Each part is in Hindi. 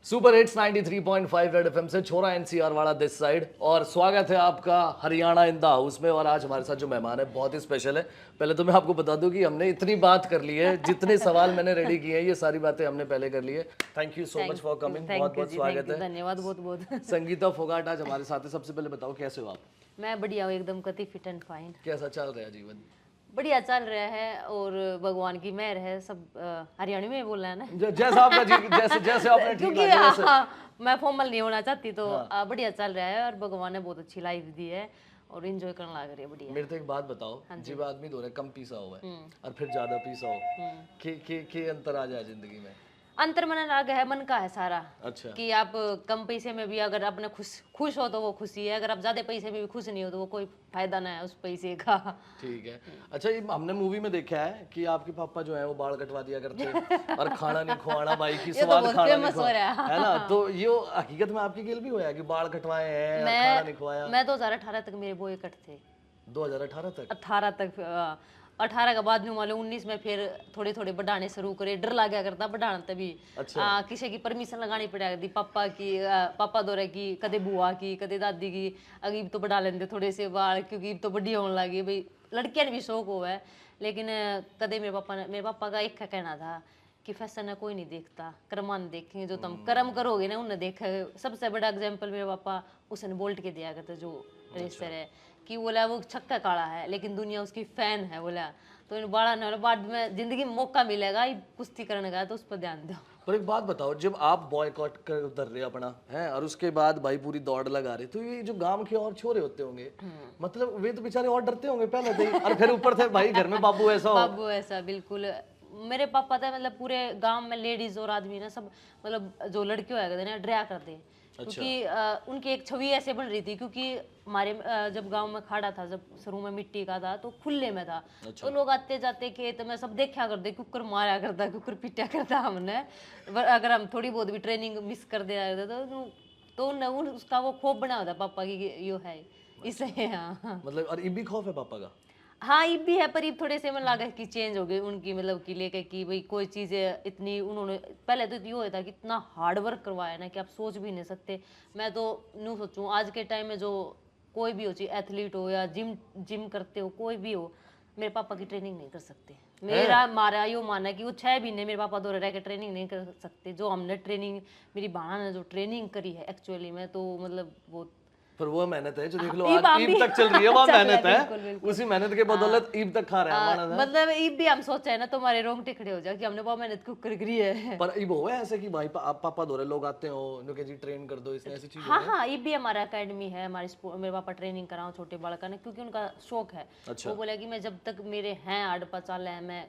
सुपर हिट्स 93.5 रेड एफएम से छोरा एनसीआर वाला दिस साइड। और स्वागत है आपका हरियाणा इन द हाउस में। और आज हमारे साथ जो मेहमान है बहुत ही स्पेशल है। पहले तो मैं आपको बता दूं कि हमने इतनी बात कर ली है, जितने सवाल मैंने रेडी किए हैं ये सारी बातें हमने पहले कर ली है। Thank you so much for coming, बहुत बहुत स्वागत है। धन्यवाद बहुत बहुत। संगीता फोगाट आज हमारे साथ है। सबसे पहले बताओ कैसे हो आप? मैं बढ़िया हूँ, एकदम कति फिट एंड फाइन। कैसा चल रहा है जीवन? बढ़िया चल रहा है और भगवान की मेहर है। सब हरियाणवी में बोलना है ना, जैसा आपका जैसे जैसे आपने ठीक क्योंकि लगा वैसे। मैं फॉर्मल नहीं होना चाहती तो बढ़िया चल रहा है और भगवान ने बहुत अच्छी लाइफ दी है और एंजॉय करने लग रही है। बढ़िया। मेरे तो एक बात बताओ, जब आदमी दो कम पीसा हुआ है और फिर ज्यादा पीसा हो, के अंतर आ जाए जिंदगी में? अंतर मन लाग है, मन का है सारा। अच्छा। कि आप कम पैसे में भी अगर अपने खुश हो तो वो खुशी है, अगर आप ज्यादा पैसे में भी खुश नहीं हो तो वो कोई फायदा ना है उस पैसे का। ठीक है। अच्छा, ये हमने मूवी में देखा है कि आपके पापा जो है वो बाल कटवा दिया करते हैं और खाना नहीं खुआना भाई की स्वाद तो खाना नहीं फेमस हो रहा है ना। तो ये हकीकत में आपके गेल भी हुआ है कि बाल कटवाए हैं और खाना नहीं खुआया? मैं 2018 तक मेरे बॉय कट थे। 2018 तक? 18 तक 18 के बाद में मालूम 19 में फिर थोड़े थोड़े बढ़ाने शुरू करे। डर लग गया करता बढ़ाने तभी। अच्छा। किसी की परमिशन लगानी पड़ा करती, पापा की, पापा दौरे की, कदे बुआ की, कदे दादी की। अगीब तो बढ़ा लेंगे थोड़े से बाल, क्योंकि तो बड़ी होने लगी भाई। लड़कियां ने भी शौक हुआ है, लेकिन कदे मेरे पापा का एक कहना था कि फैशन है कोई नहीं देखता, कर्मान देखेंगे। जो तुम कर्म करोगे ना उन्हें देखेंगे। सबसे बड़ा एग्जाम्पल मेरे पापा उसन बोल्ट के दिया करते, जो रेसर है, कि बोला वो छक्का काला है लेकिन दुनिया उसकी फैन है। बोला तो इन बड़ा न बाद में जिंदगी में मौका मिलेगा कुश्ती करने का तो उस पर ध्यान दो। पर एक बात बताओ, जब आप बॉयकॉट कर उतर रहे अपना है और उसके बाद भाई पूरी दौड़ लगा रहे, तो ये जो गांव के और छोरे होते होंगे, मतलब वे तो बेचारे और डरते होंगे पहले से ही, और फिर ऊपर से भाई घर में बाबू ऐसा हो। बाबू ऐसा बिल्कुल। मेरे पापा था, मतलब पूरे गांव में लेडीज और आदमी ना सब, मतलब जो लड़के होया करते ना डरा करते। क्योंकि उनकी एक छवि ऐसे बन रही थी, क्योंकि हमारे जब गांव में खाड़ा था, जब शुरू में मिट्टी का था तो खुले में था। तो लोग आते जाते खेत में सब देखा करते, कुकर मारा करता, कुकर पिटा करता हमने। अगर हम थोड़ी बहुत भी ट्रेनिंग मिस कर दिया तो उसका वो खौफ बना होता पापा की, यो है इसलिए। हाँ मतलब और ये भी खौफ है पापा का? हाँ, ईब भी है, पर ईब थोड़े से मन लगा कि चेंज हो गई उनकी, मतलब कि लेके कि भाई कोई चीज़ इतनी उन्होंने पहले तो ये होता कि इतना हार्ड वर्क करवाया ना कि आप सोच भी नहीं सकते। मैं तो न्यू सोचूं आज के टाइम में जो कोई भी हो, चाहे एथलीट हो या जिम करते हो, कोई भी हो, मेरे पापा की ट्रेनिंग नहीं कर सकते। मेरा मारा यो माना कि वो 6 महीने मेरे पापा दौरे रह के ट्रेनिंग नहीं कर सकते। जो हमने ट्रेनिंग, मेरी बहना ने जो ट्रेनिंग करी है एक्चुअली में, तो मतलब वो पर वो मेहनत है जो देख लो आज ईद तक चल रही है, वो मेहनत है। उसी मेहनत के बदौलत ईद तक खा रहे हैं। मतलब ईद भी हम सोचा है ना तो हमारे रोंगटे खड़े हो जाए कि हमने बहुत मेहनत करी है। पर ईब हो ऐसे कि भाई आप पापा दौरे लोग आते हो उनके जी ट्रेन कर दो, इसने ऐसी चीज? हाँ हाँ, ईद भी हमारा एकेडमी है, हमारे मेरे पापा ट्रेनिंग कराओ छोटे बालक ने, क्योंकि उनका शौक है। अच्छा। वो बोला कि मैं जब तक मेरे हैं 8 साल है मैं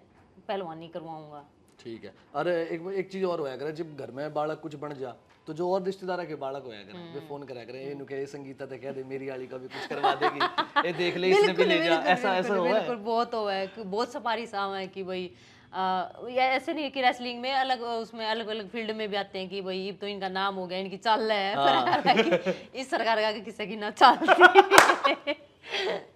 पहलवानी करवाऊंगा। ठीक है। अरे एक चीज और होया करे, जब घर में बालक कुछ बन जा तो जो और रिश्तेदार के बालक होया करे वे फोन करा करे, ये नुके संगीता ते कह दे मेरी वाली का भी कुछ करवा देगी, ये देख ले इसने भी ले जा। ऐसा हुआ है? बिल्कुल बहुत हुआ है, बहुत सफारी साम है कि भाई ये ऐसे नहीं है कि रेसलिंग में अलग, उसमें अलग अलग फील्ड में भी आते हैं कि भाई ये तो इनका नाम हो गया, इनकी चाल है। पर इस सरकार का किसी की ना चलती।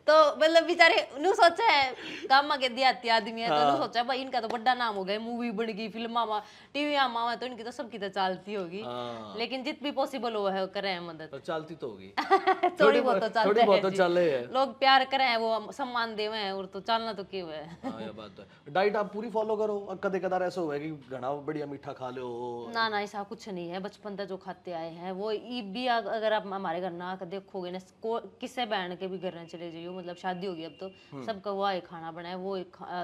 तो मतलब बेचारे नु सोचा है गामा के देहाती आदमी है, तो नु सोचा है भाई इनका तो बड़ा नाम हो गया, मूवी बन गई, फिल्म टीवी में, तो इनकी तो सबकी तो चलती होगी। लेकिन जित भी पॉसिबल हुआ है करे है मदद। पर चलती तो होगी। थोड़ी बहुत तो चलते हैं, तो चल रही है। लोग प्यार करे हैं, वो सम्मान देवे हैं, और तो चलना तो क्यों है। हाँ ये बात है। डाइट आप पूरी फॉलो करो? कदे कदार ऐसा हुआ है कि घना बढ़िया मीठा खा लो? ना ना, ऐसा कुछ नहीं है। बचपन तक जो खाते आए हैं वो भी अगर आप हमारे घर ना आकर देखोगे ना, किससे बहन के भी घर में चले जाइयो, मतलब शादी होगी अब तो सबका वही खाना बनाए, वो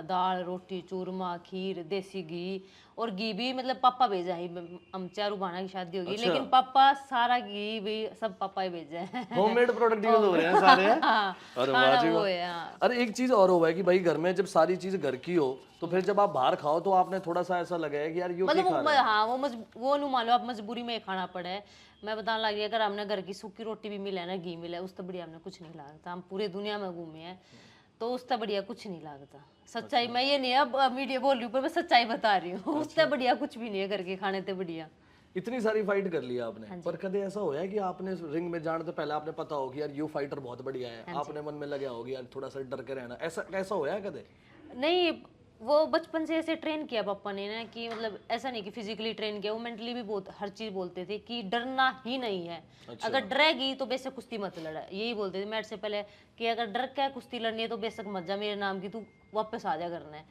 दाल रोटी चूरमा खीर देसी घी, और घी भी मतलब पापा भेजा ही। हम चारू बहना की शादी होगी। अच्छा। लेकिन पापा सारा घी भी सब पापा ही भेजा है। होममेड प्रोडक्ट यूज हो रहे हैं सारे। अरे वाह जी वाह। अरे एक चीज और हुआ है कि भाई घर में जब सारी चीज घर की हो तो फिर जब आप बाहर खाओ तो आपने थोड़ा सा ऐसा लगा है कि यार मतलब हाँ वो नु मान लो आप मजबूरी में खाना पड़ा है। मैं बताने लगी, अगर हमने घर की सूखी रोटी भी मिला है ना, घी मिला है, उस तो बढ़िया हमने कुछ नहीं लागता। हम पूरे दुनिया में घूमे हैं तो उससे बढ़िया कुछ नहीं लागता। सच्चाई मैं ये नहीं अब मीडिया बोल रही हूँ, पर मैं सच्चाई बता रही हूँ। उससे बढ़िया कुछ भी नहीं है घर के खाने से बढ़िया। इतनी सारी फाइट कर लिया आपने, पर कभी ऐसा होया कि आपने रिंग में जाने से पहले आपने पता हो कि यार ये फाइटर बहुत बढ़िया है, आपने मन में लगा होगी यार थोड़ा सा डर के रहना, ऐसा कैसा होया कदे? नहीं, वो बचपन से ऐसे ट्रेन किया पापा ने ना कि मतलब ऐसा नहीं कि फिजिकली ट्रेन किया, वो मेंटली भी बहुत हर चीज बोलते थे कि डरना ही नहीं है। अगर डरेगी तो बेशक कुश्ती मत लड़ा, यही बोलते थे मैच से पहले कि अगर डर के कुश्ती लड़नी है तो बेशक मत जा, मेरे नाम की तू वापस आ जा करना है।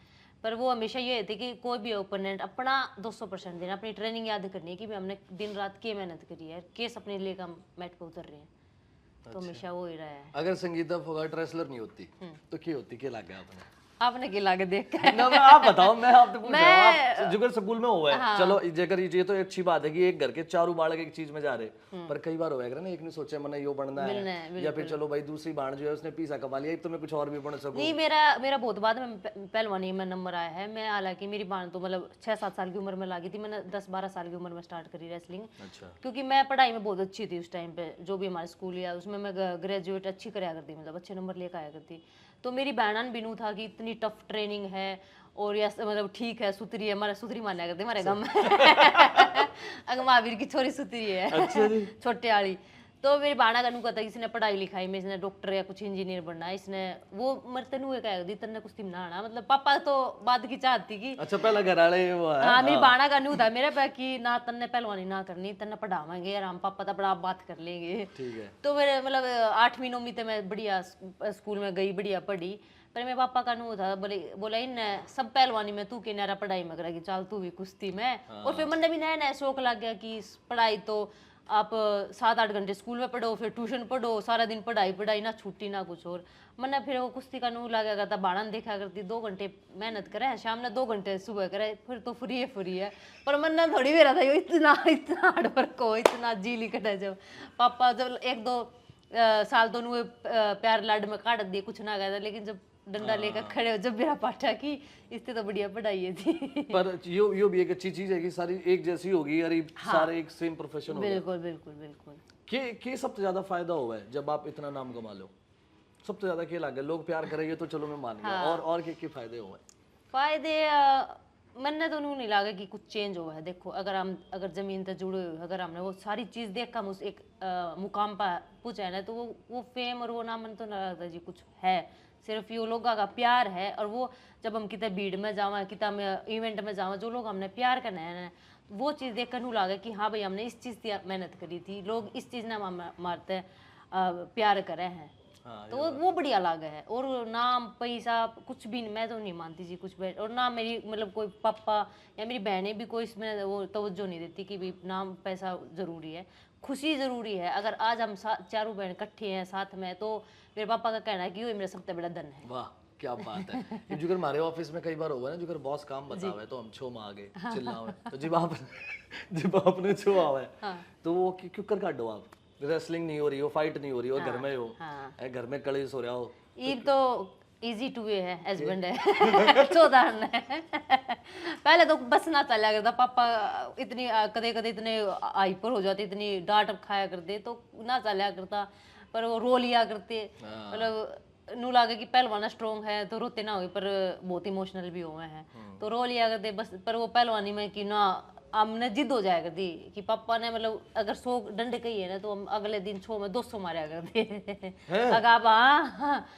पर वो हमेशा ये थे कि कोई भी ओपोनेंट अपना 200% देना, अपनी ट्रेनिंग याद करनी है कि भी हमने दिन रात की मेहनत करी है, केस अपने लिए हम मैट पे उतर रहे हैं। तो हमेशा वो ही रहा है। अगर संगीता फोगाट रेसलर नहीं होती तो क्या होती, क्या लग गया आपने? आपने क्या लागे देख के ना मैं आप बताओ, मैं आपसे पूछ रहा हूँ, आप जुगर स्कूल में हुआ है, चलो जेकर ये तो अच्छी बात है कि एक घर के चारों बालक एक चीज में जा रहे, पर कई बार होएगा ना एक ने सोचा मैंने यो बनना है, या फिर चलो भाई दूसरी बाण जो है उसने पीसा कमा लिया, तो मैं कुछ और भी बन सकूं। नहीं, मेरा बहुत बाद में पहलवानी में नंबर आया है। मैं हालांकि मेरी बाण तो मतलब 6-7 साल की उम्र में लगी थी, मैंने 10-12 साल की उम्र में स्टार्ट करी रेसलिंग। अच्छा। क्योंकि मैं पढ़ाई में बहुत अच्छी थी उस टाइम पे, जो भी हमारे स्कूल या उसमें मैं ग्रेजुएट अच्छी कराया करती, मतलब अच्छे नंबर लेकर आया करती। तो मेरी बहनान बिनू था कि इतनी टफ ट्रेनिंग है और या मतलब ठीक है सुतरी है, हमारा सुतरी माना करते हमारे गाँव में अगर महावीर की छोरी सुतरी है छोटे वाली। तो मेरी बाणा का कहता इसने पढ़ाई लिखाई में इसने डॉक्टर या कुछ इंजीनियर बनना है, इसने वो मरते नु कह दी तन्ने कुछ ना आना, मतलब पापा तो बाद की चाहती की। अच्छा पहला घर वाले वो है। हाँ, मेरी बाणा का न्यू था मेरे पे कि ना तन्ने पहलवानी ना करनी, तन्ने पढ़ावांगे आराम, पापा तो बड़ा बात कर लेंगे। ठीक है। तो मेरे मतलब 8वीं 9वीं तक मैं बढ़िया स्कूल में गई, बढ़िया पढ़ी। पर मेरे पापा का न्यू था, बोला इन सब पहलवानी में तू के नारा पढ़ाई में करेगी, चल तू भी कुश्ती में। और फिर मन भी नया नया शौक लग गया कि पढ़ाई तो आप 7-8 घंटे स्कूल में पढ़ो, फिर ट्यूशन पढ़ो, सारा दिन पढ़ाई पढ़ाई, ना छुट्टी ना कुछ और। मैंने फिर वो कुश्ती का नू लगा करता, बाणन देखा करती, 2 घंटे मेहनत करे शाम ने, 2 घंटे सुबह करे, फिर तो फ्री है। पर मन थोड़ी मेरा था इतना इतना हार्ड वर्क हो, इतना जी लिखा जब पापा जब 1-2 साल तो नू प्यार लाड में काट दिए, कुछ ना कहता, लेकिन जब डंडा लेकर खड़े हो जब मेरा पाठा की, इससे तो बढ़िया पढ़ाई थी। पर यो भी एक अच्छी चीज है कि सारी एक जैसी होगी, अरे सारे एक सेम प्रोफेशन हो गया। बिल्कुल बिल्कुल बिल्कुल। के सबसे ज्यादा फायदा हुआ है जब आप इतना नाम कमा लो? सबसे ज्यादा क्या लगे? लोग प्यार करेंगे तो चलो मैं मान गया, और के फायदे हुए? फायदे मैंने तो नहीं लगा कि कुछ चेंज हुआ है। देखो अगर जमीन से जुड़े हुए, अगर हमने वो सारी चीज देख कर हम उस एक मुकाम पर पूछा है ना, तो वो फेम और वो नाम मन तो ना लगता जी कुछ है, सिर्फ ये लोगों का प्यार है। और वो जब हम कितने भीड़ में जावा, कितना इवेंट में जावा, जो लोग हमने प्यार करना है वो चीज़ देख कर लगा कि हाँ भाई हमने इस चीज़ की मेहनत करी थी, लोग इस चीज़ ने मारते प्यार करे हैं। तो वो बढ़िया लगा है। और नाम पैसा कुछ भी मैं तो नहीं मानती जी कुछ भी, और ना मेरी मतलब कोई पापा या मेरी बहनें भी कोई इसमें वो तवज्जो नहीं देती कि भाई नाम पैसा ज़रूरी है, खुशी ज़रूरी है। अगर आज हम चारों बहन इकट्ठे हैं साथ में, तो मेरे पापा का कहना है कि वो मेरा सबसे बड़ा धन है। वाह क्या बात है। ये जुगर हमारे ऑफिस में कई बार हुआ है ना, जुगर बॉस काम बतावे तो हम छो में आ गए चिल्लावे, तो जब आपने छो आवे तो वो क्यों कर काटो आप, रेसलिंग नहीं हो रही हो, फाइट नहीं हो रही हो, घर में हो, घर में कलेश हो रहा हो, ये तो इजी टू वे है, हस्बैंड है चौधारण है पहले तो बस ना चला करता पापा, इतनी कदे कदे इतने हाइपर हो जाते, इतनी डांट खाया करते तो ना चला करता, पर वो रो लिया करते। मतलब नू लगे कि पहलवाना स्ट्रॉन्ग है तो रोते ना हुए, पर बहुत इमोशनल भी हुए हैं तो रो लिया करते बस। पर वो पहलवानी में कि ना हमने जिद हो जाया करती कि पापा ने मतलब अगर 100 डंडे कही है ना, तो हम अगले दिन 100 में 200 मारा करते अगर आप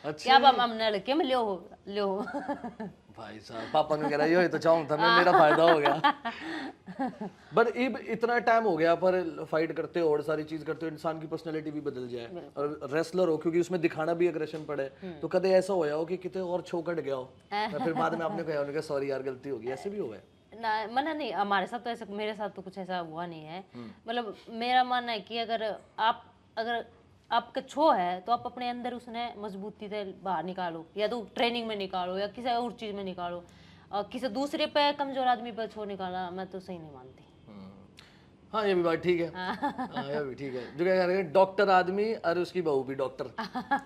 क्या हमने लड़के में लो भाई साहब पापा ने कह रहा ये तो चाहूँ था मैं, मेरा फायदा हो गया। बट इतना टाइम हो गया, पर फाइट करते हो और सारी चीज करते हो, इंसान की पर्सनैलिटी भी बदल जाए और रेसलर हो, क्योंकि उसमें दिखाना भी एग्रेशन पड़े, तो कदे ऐसा होया हो कि कितने और छोकट गया हो, फिर बाद में आपने कहा सॉरी यार गलती हो गई, ऐसे भी हुआ है? ना मना नहीं, हमारे साथ तो ऐसा, मेरे साथ तो कुछ ऐसा हुआ नहीं है। मतलब मेरा मानना है कि अगर आपका छो है तो आप अपने अंदर उसने मजबूती से बाहर निकालो, या तो ट्रेनिंग में निकालो या किसी और चीज में निकालो। किसी दूसरे पे कमजोर आदमी पे छो निकालना मैं तो सही नहीं मानती। हाँ ये भी बात ठीक है। हाँ ये भी ठीक है, जो क्या करेंगे डॉक्टर आदमी और उसकी बहू भी डॉक्टर,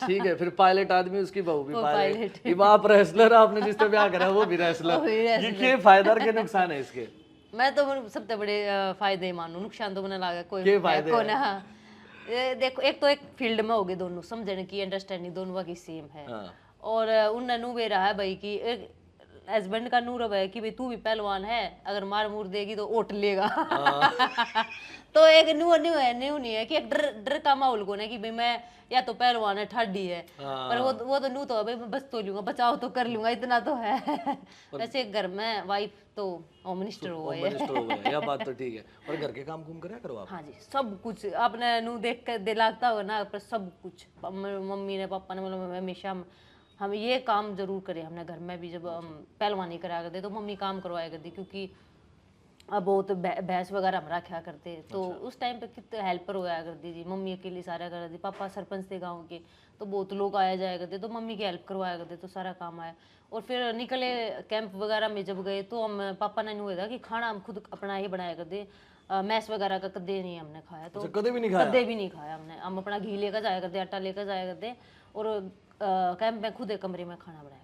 ठीक है, फिर पायलट आदमी उसकी बहू भी पायलट, ये आप रेसलर आपने जिससे ब्याह करा वो भी रेसलर, ये क्या फायदा और क्या नुकसान है इसके? मैं तो सबसे बड़े फायदे मानू, नुकसान तो मैंने लगा कोई देखो, एक तो एक फील्ड में हो गए दोनों, समझने की अंडरस्टैंडिंग दोनों की सेम है। और उन्होंने वे रहा है भाई कि हस्बैंड का नूरब है कि भाई तू भी पहलवान है, अगर मार मूर देगी तो ओट लेगा। तो एक न्यू नहीं है कि एक डर का माहौल को ना कि भाई मैं या तो पहलवान है ठाडी है, पर वो तो नू तो है भाई मैं बच तो लूंगा, बचाव तो कर लूंगा, इतना तो है। वैसे घर में वाइफ तो होम मिनिस्टर हो गए। मिनिस्टर हो गए, यह बात तो ठीक है। और घर के काम कुम करया करो आप? हाँ जी, सब कुछ अपने नू देख कर दिलाता हो ना, पर सब कुछ मम्मी ने पापा ने मतलब हमेशा हम ये काम जरूर करे। हमने घर में भी जब हम पहलवानी करा करते तो मम्मी काम करवाया करती, क्योंकि अब बहुत भैंस वगैरह हम रखा करते, तो उस टाइम पे कितने हेल्पर होया करती थी, मम्मी अकेली सारा कर दी। पापा सरपंच थे गांव के, तो बहुत लोग आया जाया करते, तो मम्मी की हेल्प करवाया करते, तो सारा काम आया। और फिर निकले कैंप वगैरह में जब गए तो हम पापा ने हुआ था कि खाना हम खुद अपना ही बनाया करते, मैस वगैरह का कदे नहीं हमने खाया। तो कदे भी नहीं खाया? कदे भी नहीं खाया हमने। हम अपना घी लेकर जाया करते, आटा लेकर जाया करते, और कैंप में खुद एक कमरे में खाना बनाया करते।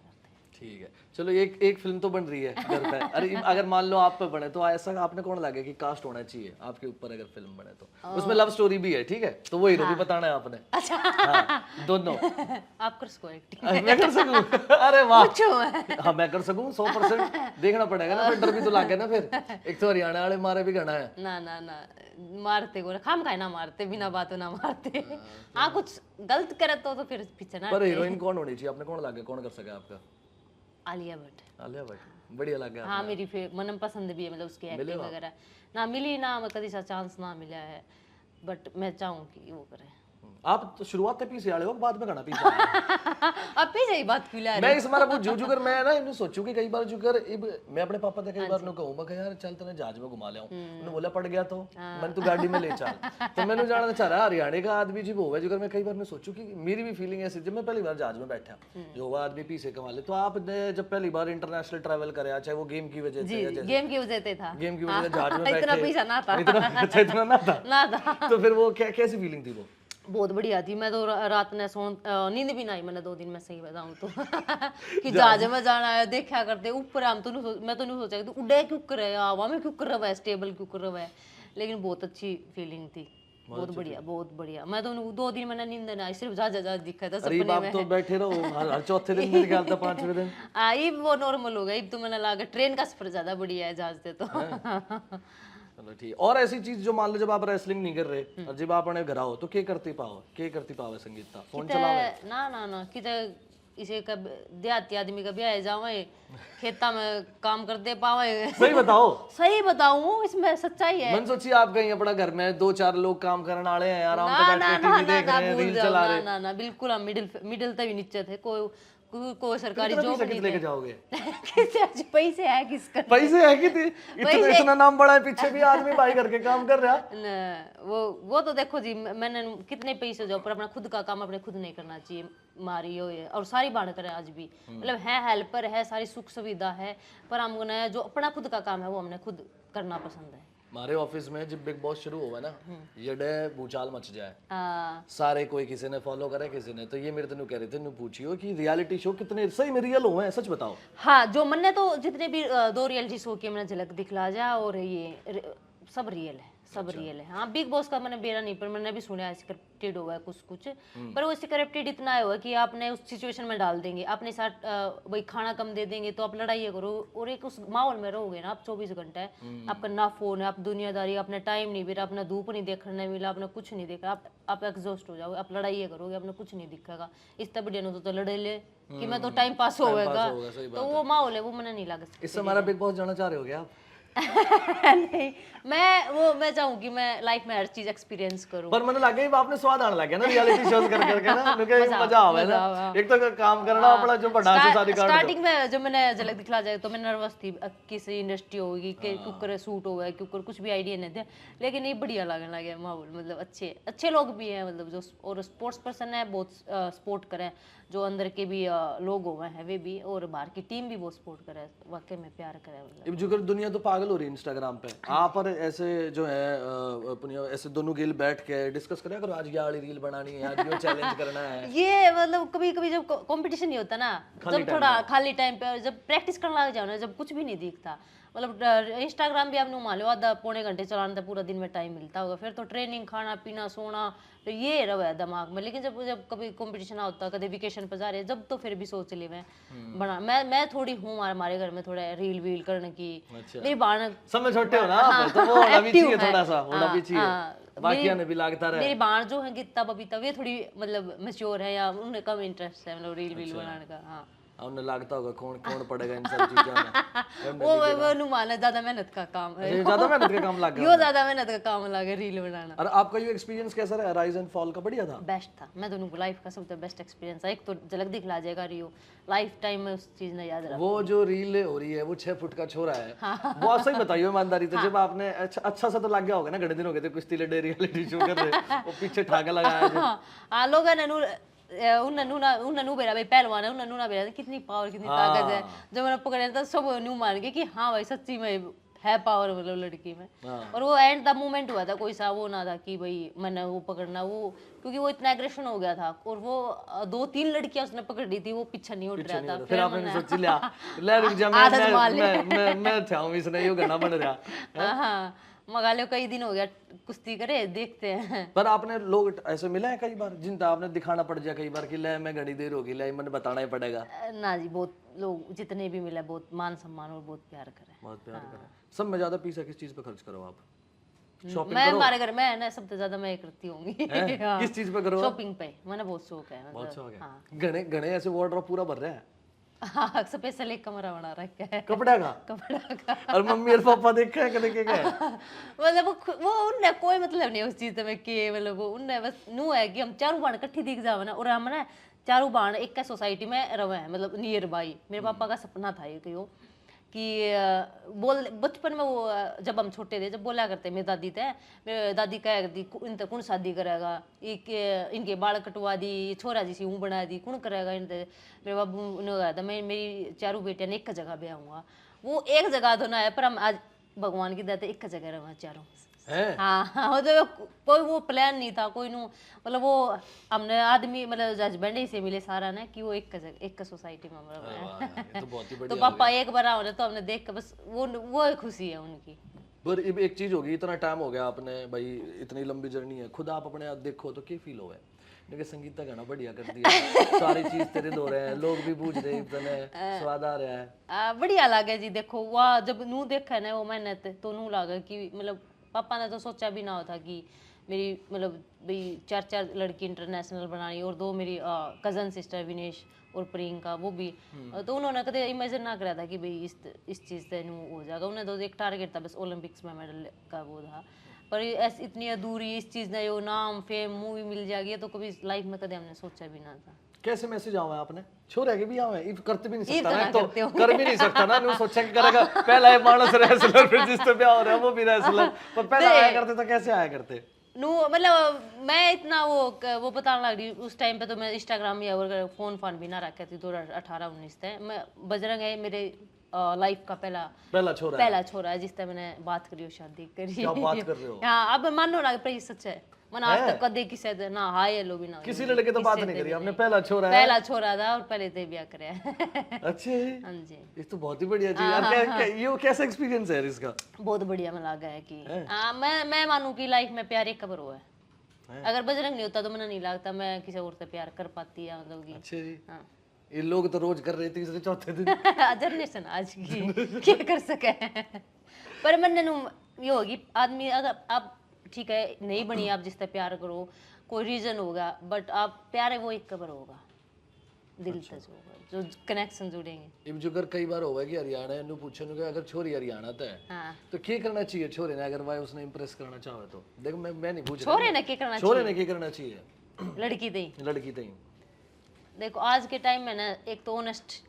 ठीक है, चलो एक फिल्म तो बन रही है घर पे। अरे अगर मान लो आप पे बने तो ऐसा आपने कौन लगे कि कास्ट होना चाहिए आपके ऊपर अगर फिल्म बने तो? उसमें लव स्टोरी भी है, ठीक है, तो वो हीरो भी बताना है आपने। अच्छा। हाँ, दोनों। आप कर सको एक्टिंग? मैं कर सकूं? अरे वाह। पूछो। हाँ मैं कर सकूं 100%। देखना पड़ेगा ना, फिर डर भी तो लागे ना फिर। एक तो हरियाणा वाले मारे भी घना है ना ना ना, मारते को खाम खाए ना मारते, बिना बातों ना मारते। हाँ कुछ गलत करे तो फिर पीछे ना। पर हीरोइन कौन होनी चाहिए आपने कौन लगे, कौन कर सके आपका? आलिया भट्ट। आलिया भट्ट, बढ़िया लगा। हाँ मेरी मन पसंद भी है, मतलब उसकी एक्टिंग वगैरह ना मिली ना कभी सा चांस ना मिला है, बट मैं चाहूँ कि वो करे। आप तो शुरुआत से पीछे आले हो, बाद में घना पीछे आए। अब पीछे ही बात क्यों ला रहे? मैं इस बार अब जुकर मैं ना इन्हें सोचू कि कई बार जुकर मैं अपने पापा से कई बार नु कहूं मैं कह यार चल तने जहाज में घुमा ले आऊं। उन्होंने बोला पड़ गया तो मैंने तो गाड़ी में ले चल। तो मैंने जानना चाह रहा हरियाणा का आदमी जी वो है जुकर मैं कई बार ने सोचू कि मेरी भी फीलिंग ऐसी जब मैं पहली बार जहाज में बैठा जो आदमी पीछे कमा ले। तो आपने जब पहली बार इंटरनेशनल ट्रैवल करया, चाहे वो गेम की वजह से या गेम की वजह से था, गेम की वजह से जहाज में बैठे, इतना पैसा ना था, इतना ना था ना था। तो फिर वो कैसी फीलिंग थी? वो बहुत बढ़िया थी। मैं तो रात ने नींद भी नहीं आई मैंने 2 दिन में, सही बताऊं तो। कि जहाज में जाना है देखा करते ऊपर, हम तो मैं तो नहीं सोचा कि तू उड़े क्यों कर रहा है, हवा में क्यों कर रहा है, स्टेबल क्यों कर रहा है, लेकिन बहुत अच्छी फीलिंग थी, बहुत बढ़िया बहुत बढ़िया। मैं तो 2 दिन मैंने नींद नहीं आई, सिर्फ जहाज दिखा था सपने में। आप तो बैठे रहो हर चौथे दिन मेरे ख्याल था 5वें दिन। अब वो नॉर्मल हो गया, अब तो मैंने लगा ट्रेन का सफर ज्यादा बढ़िया है जहाज से तो। चलो ठीक। और ऐसी चीज जो मान लो जब आप रेसलिंग नहीं कर रहे और जब आप अपने घर आओ तो क्या करती पाओ संगीता? फोन चलाओ? ना ना ना, किते इसे कब देहाती आदमी का ब्याह जावे, खेता में काम करते पावे। सही बताओ। सही बताऊं, इसमें सच्चाई है। मन सोचिए आप कहीं अपना घर में 2-4 लोग काम करने वाले हैं, आराम से बैठ के टीवी देख रहे हैं, रील चला रहे हैं। ना ना बिल्कुल, हम मिडिल तक भी नीचे थे। कोई सरकारी जॉब नहीं लेके जाओगे? पैसे है किसका? पैसे है कि इतना नाम बड़ा है पीछे भी आदमी भाई करके काम कर रहा। वो तो देखो जी, मैंने कितने पैसे जो पर अपना खुद का काम अपने खुद नहीं करना चाहिए, मारी हो ये और सारी बात करें आज भी, मतलब है हेल्पर है, सारी सुख सुविधा है, पर हम जो अपना खुद का काम है वो हमने खुद करना पसंद है। हमारे ऑफिस में जब बिग बॉस शुरू हुआ ना, ये डे भूचाल मच जाए, हाँ। सारे कोई किसी ने फॉलो करे किसी ने, तो ये मेरे तेन कह रहे थे पूछियो कि रियलिटी शो कितने सही में रियल हुए हैं, सच बताओ। हाँ, जो मैंने तो जितने भी 2 रियलिटी शो के मैंने झलक दिखला जा, और ये सब रियल है, सब रियल है। हाँ बिग बॉस का मैंने बेरा नहीं, पर मैंने भी सुना है स्क्रिप्टेड हुआ है कुछ, पर वो स्क्रिप्टेड इतना हुआ कि आपने उस सिचुएशन में डाल देंगे, अपने साथ भाई खाना कम दे देंगे तो आप लड़ाई करो, और एक उस माहौल में रहोगे ना आप 24 घंटे, आपका ना फोन है, आप दुनियादारी, अपने टाइम नहीं मिला, अपना धूप नहीं देखने मिला, आपने कुछ नहीं देखा, आप एग्जॉस्ट हो जाओगे, आप लड़ाई करोगे, आपने कुछ नहीं दिखेगा। इस तब बढ़िया तो लड़े ले कि मैं तो टाइम पास होगा, तो वो माहौल है, वो मैंने नहीं लगा। इससे हमारा बिग बॉस जाना चाह रहे हो क्या आप? नहीं, मैं चाहूँ कि मैं लाइफ में हर चीज एक्सपीरियंस करूं। पर मैंने लगे आपने स्वाद आने लगे ना रियलिटी शोज कर करके ना, मजा आवे ना। एक तो काम करना अपना जो बड़ा से सारी कार्ड। स्टार्टिंग में जब मैंने झलक दिखला जाए तो मैं नर्वस थी, किसी इंडस्ट्री होगी कि कुकर सूट होगा, कुकर कुछ भी आइडिया नहीं थे, लेकिन ये बढ़िया लगने लगे माहौल, मतलब अच्छे लोग भी हैं, मतलब जो और स्पोर्ट्स पर्सन है बहुत सपोर्ट करें, जो अंदर के भी लोग हुए हैं वे भी, और बाहर की टीम भी बहुत सपोर्ट करे, वाकई में प्यार करे। मतलब जो दुनिया तो पागल हो रही है इंस्टाग्राम पे, आप पर ऐसे जो है ऐसे दोनों गिल बैठ के डिस्कस करें करो, आज ये वाली रील बनानी है, आज ये चैलेंज करना है। ये मतलब कभी कभी जब कंपटीशन नहीं होता ना, जब थोड़ा खाली टाइम पे जब प्रैक्टिस करने लग जाओ ना, जब कुछ भी नहीं दिखता, मतलब इंस्टाग्राम भी आपने मान लो आधा पौने घंटे चलाने तो पूरा दिन में टाइम मिलता होगा, फिर तो ट्रेनिंग, खाना पीना, सोना, फिर ये रहा है दिमाग में। लेकिन जब जब कभी कंपटीशन होता, कभी वेकेशन पर जा रहे, जब तो फिर भी सोच ली मैं बना, मैं थोड़ी हूँ हमारे घर में थोड़ा रील वील करने की। मेरी बाण सब में छोटे हो ना आप, तो वो होना भी चाहिए, थोड़ा सा होना भी चाहिए, हाँ, बाकियां ने भी लागता रहे। मेरी बाण जो है गीता बबीता, वे थोड़ी मतलब मैच्योर है, या उन्हें कम इंटरेस्ट है मतलब रील वील बनाने का। हाँ, उन्हें लगता होगा कौन कौन पड़ेगा इन सब चीजों में। वो अनुमान है, ज्यादा मेहनत का काम है, अच्छा, ज्यादा मेहनत का काम लग गया। यो ज्यादा मेहनत का काम लगा रील बनाना। और आपका ये एक्सपीरियंस कैसा रहा, राइज एंड फॉल का? बढ़िया था, बेस्ट था। मैं दोनों को लाइफ का सबसे बेस्ट एक्सपीरियंस है। एक तो झलक दिखला जाएगा रियो, लाइफ टाइम में उस चीज ने याद रखा। वो जो रील हो रही है वो 6 फुट का छोरा है, वो आप सही बताइए ईमानदारी से, जब आपने अच्छा सा तो लग गया होगा ना, घड़े दिन हो गए थे कुश्ती लड़े रियलिटी शो कर रहे, वो पीछे ठाका लगाया जो। हाँ, लोगों ने उन्नू बेरा भाई पहलवान है, उन्नू ना बेरा कितनी पावर, कितनी ताकत है। जब मैंने पकड़े तो सब न्यू मान गए कि हाँ भाई सच्ची में है पावर मतलब लड़की में। और वो एंड द मोमेंट हुआ था, कोई सा वो ना था कि भाई मैंने वो पकड़ना, वो क्योंकि वो इतना एग्रेशन हो गया था, और वो 2-3 लड़कियां उसने पकड़ ली थी, वो पीछे नहीं उठ रहा था। फिर आपने सोच लिया ले रुक जा, मैं था हूं इसने यो गाना बन रहा। हाँ, मगा लो, कई दिन हो गया कुश्ती करे, देखते हैं। पर आपने लोग ऐसे मिले हैं कई बार जिनका आपने दिखाना पड़ जाए कई बार कि ले मैं घड़ी देर होगी, ले मैंने बताना ही पड़ेगा? ना जी, बहुत लोग जितने भी मिले बहुत मान सम्मान और बहुत प्यार करे, बहुत प्यार करें। सब में ज्यादा पैसा किस चीज पे खर्च करो आप? शॉपिंग मैं करो? हमारे घर में है ना, सबसे ज्यादा मैं करती होंगी। किस चीज पे करो? शॉपिंग पे मैंने बहुत शौक है, बहुत मतलब शौक है। घने घने ऐसे वार्डरोब पूरा भर रहा है। हाँ, स्पेशल एक कमरा बना रखा है कपड़ा का? कपड़ा का। और मम्मी और पापा देखा है कदे के मतलब वो उनने कोई मतलब नहीं उस चीज में कि मतलब वो उनने बस नू है कि हम चारों बाण इकट्ठी दिख जावे ना, और हम ना चारों बाण एक का सोसाइटी में रहे हैं, मतलब नियर बाई। मेरे पापा का सपना था ये कि बोल बचपन में वो जब हम छोटे थे, जब बोला करते मेरी दादी थे, मेरी दादी कह करती इनते कौन शादी करेगा, इनके बाल कटवा दी, छोरा जी सी ऊँ बना दी, कौन करेगा इनते। मेरे बाबू ने कहा था मैं मेरी चारों बेटियां ने एक जगह ब्याह हुआ, वो एक जगह तो ना है, पर हम आज भगवान की दया एक जगह रहा चारों। हाँ हाँ, तो कोई वो प्लान नहीं था कोई नु, मतलब वो हमने आदमी मतलब हस्बैंड ही से मिले सारा ने कि वो एक का सोसाइटी में तो बहुत ही तो बढ़िया। पापा एक बार आओ तो हमने देख के बस वो खुशी है उनकी। पर एक चीज होगी, इतना टाइम हो गया आपने भाई, इतनी लंबी जर्नी है, खुद आप अपने आप देखो तो क्या फील हो है? क्योंकि संगीता गाना बढ़िया कर दिया, सारी चीज तेरे दो रहे हैं, लोग भी पूछ रहे हैं, स्वाद आ रहा है, बढ़िया लगे जी। देखो वाह, जब नू देखा है ना वो मेहनत, तो नू लगा कि मतलब पापा ने तो सोचा भी ना होता कि मेरी मतलब भाई 4 लड़की इंटरनेशनल बनानी, और 2 मेरी कजन सिस्टर विनेश और प्रियंका वो भी, तो उन्होंने कभी इमेजिन ना करा था कि भाई इस चीज़ से नू हो जाएगा। उन्हें तो एक टारगेट था बस ओलंपिक्स में मेडल का वो था, पर ऐसी इतनी अधूरी इस चीज़ ने, यो नाम फेम मूवी मिल जाएगी, तो कभी लाइफ में कभी हमने सोचा भी ना था। कैसे मैसेज आवा है आपने? छोरे के भी आवे हैं, करते भी नहीं ये सकता तो ना, ना तो करते होंगे। कर भी नहीं सकता ना, नहीं सोचा कि करेगा पहला ये मानस रेसलर, फिर जिससे ब्याह हो रहा है वो भी रेसलर, पर पहले आया करते तो कैसे आया करते? नो मतलब मैं इतना वो बताने लग रही उस टाइम पे, तो मैं इंस्टाग्राम या और फोन भी ना रखा थी, 2018-19 थे मैं। बजरंग है मेरे लाइफ का पहला छोरा है जिससे मैंने बात करी और शादी करी। क्या बात कर रहे हो? हाँ, अब मानो ना पर ये सच है, मैंने आज तक कदे किसी से ना हाय हेलो भी ना किसी लड़के तो बात नहीं करी आपने, पहला छोरा था और पहले से ब्याह करे। अच्छे, हाँ जी, ये तो बहुत ही बढ़िया चीज यार। ये कैसा एक्सपीरियंस है इसका? बहुत बढ़िया में लगा है कि मैं मानूं कि लाइफ में प्यार एक कबर हुआ है। अगर बजरंग नहीं होता तो मैंने नहीं लगता मैं किसी और से प्यार कर पाती है, मतलब कि अच्छे जी। हाँ, ये लोग तो रोज कर रहे थे, तीसरे चौथे दिन। जनरेशन आज की क्या कर सके। पर मैंने ये होगी आदमी, अगर आप ठीक है नहीं बनी, आप जिससे प्यार करो कोई रीजन होगा, बट आप प्यार है वो एक कबर होगा, दिल से जो होगा, जो कनेक्शन जुड़ेंगे। इब जुगर कई बार होगा कि हरियाणा नु पूछे नु अगर छोरी हरियाणा तो है, हाँ, तो क्या करना चाहिए छोरे ने अगर भाई उसने इंप्रेस करना चाहे तो? देखो मैं नहीं पूछ रहा, छोरे ने क्या करना छोरे ने क्या करना चाहिए लड़की दे। लड़की तो ही? देखो आज के टाइम में ना, एक तो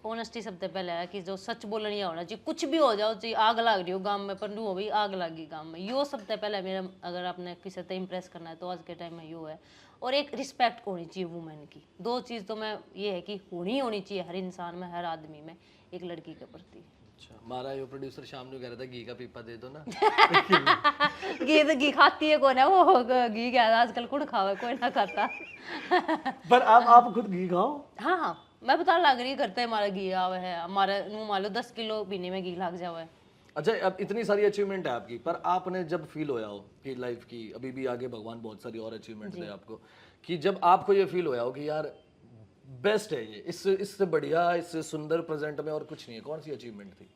ऑनेस्टी सबसे पहले है कि जो सच बोलना ही होना चाहिए, कुछ भी हो जाओ चाहिए, आग लग रही हो गांव में पर नू हो भाई आग लगी गांव में, यो सबसे पहले मेरा, अगर आपने किसी से इम्प्रेस करना है तो आज के टाइम में यो है। और एक रिस्पेक्ट होनी चाहिए वुमेन की, 2 चीज़ तो मैं ये है कि होनी चाहिए हर इंसान में, हर आदमी में, एक लड़की के प्रति। अच्छा, हमारा यो प्रोड्यूसर शाम को कह रहा था घी का पीपा दे दो ना। घी खाती है कौन है वो, घी क्या आजकल कौन खावे, कोई ना खाता। पर आप खुद घी खाओ? हाँ हाँ, मैं बता लग रही करते हमारा घी आवे है, हमारे नू मान लो 10 किलो पीने में घी लग जावे। अच्छा, अब इतनी सारी अचीवमेंट है आपकी, पर आपने जब फील होया हो कि लाइफ की अभी भी आगे भगवान बहुत सारी और अचीवमेंट दे आपको, कि जब आपको ये फील होया हो कि यार बेस्ट है ये, इससे इससे बढ़िया, इससे सुंदर प्रेजेंट में और कुछ नहीं है, कौन सी अचीवमेंट थी?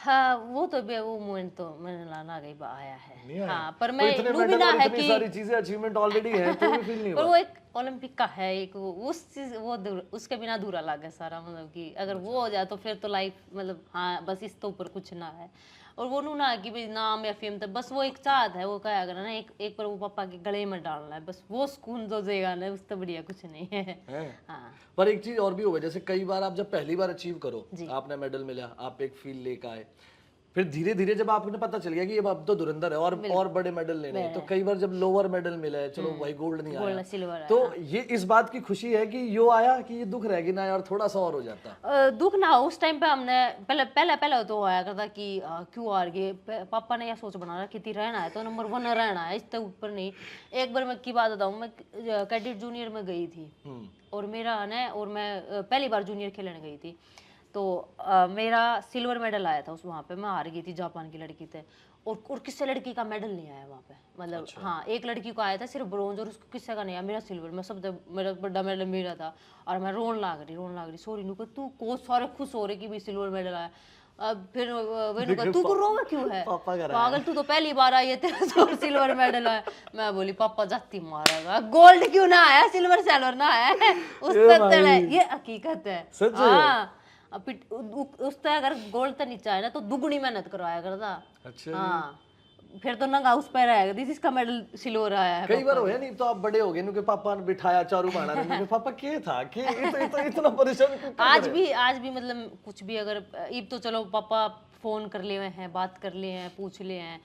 हाँ वो तो वो मोमेंट तो मैंने लाना गई आया नहीं है। आया? हाँ पर तो मैं इतने यूं भी मेडल ना और है इतनी कि सारी चीजें अचीवमेंट ऑलरेडी है, तो भी फील नहीं पर हुआ? वो एक ओलंपिक का है, एक वो उस चीज वो उसके बिना अधूरा लगा सारा, मतलब कि अगर वो हो जाए तो फिर तो लाइफ मतलब हाँ बस इस तो ऊपर कुछ ना है। और वो नू ना कि भाई नाम या फेम तो बस वो एक चाहत है, वो क्या अगर ना एक बार वो पापा के गले में डालना है, बस वो सुकून जो देगा ना उससे बढ़िया कुछ नहीं है। हैं? हाँ पर एक चीज और भी होगा, जैसे कई बार आप जब पहली बार अचीव करो, जी। आपने मेडल मिला, आप एक फील लेकर आए, फिर धीरे धीरे जब आपको पता चल गया कि ये अब तो धुरंधर है और बड़े मेडल लेने हैं, तो कई बार जब लोअर मेडल मिला है, चलो भाई गोल्ड नहीं आया, गोल्ड सिल्वर है। तो ये इस बात की खुशी है कि यो आया कि ये दुख रह गया ना यार, थोड़ा सा और हो जाता। दुख ना हो उस टाइम पे हमने पहले पहले पहले तो आया करता कि क्यों हार गए, पापा ने यह सोच बना रहा कि रहना है तो नंबर 1 रहना है, इससे ऊपर नहीं। एक बार मैं की बात बताऊं, मैं कैडेट जूनियर में गई थी और मेरा ना, और मैं पहली बार जूनियर खेलने गई थी, तो मेरा सिल्वर मेडल आया था उस वहाँ पे, मैं हार गई थी, जापान की लड़की थे और किसी लड़की का मेडल नहीं आया वहाँ पे, मतलब अच्छा। हाँ एक लड़की को आया था सिर्फ ब्रोंज और उसको किसी का नहीं आया, मेरा सिल्वर, मैं सब मेरा बड़ा मेडल मेरा था और मैं रोन लाग रही सॉरी नुको तू को सारे खुश हो रहे कि भी सिल्वर मेडल आया। अब फिर वे नुका तू को रोवा क्यों है, पापा का पागल तू तो पहली बार आई है, तेरा तो सिल्वर मेडल आया। मैं बोली पापा जाती मारेगा, गोल्ड क्यों ना आया, सिल्वर ना आया उस ये हकीकत है। सच हाँ उस तो अगर गोल्ड तो नीचे आया ना तो दुगनी मेहनत करवाया करता। अच्छा। हाँ फिर तो नंगा उस पर रहेगा, दिस इसका मेडल सिल्वर आया है। कई बार हो नहीं तो आप बड़े हो गए, क्योंकि पापा ने बिठाया चारू बाणा ने, पापा क्या था कि इतना परेशान क्यों कर आज भी मतलब कुछ भी अगर अब तो चलो पापा फोन कर लिए हैं, बात कर लिए हैं, पूछ लिए हैं,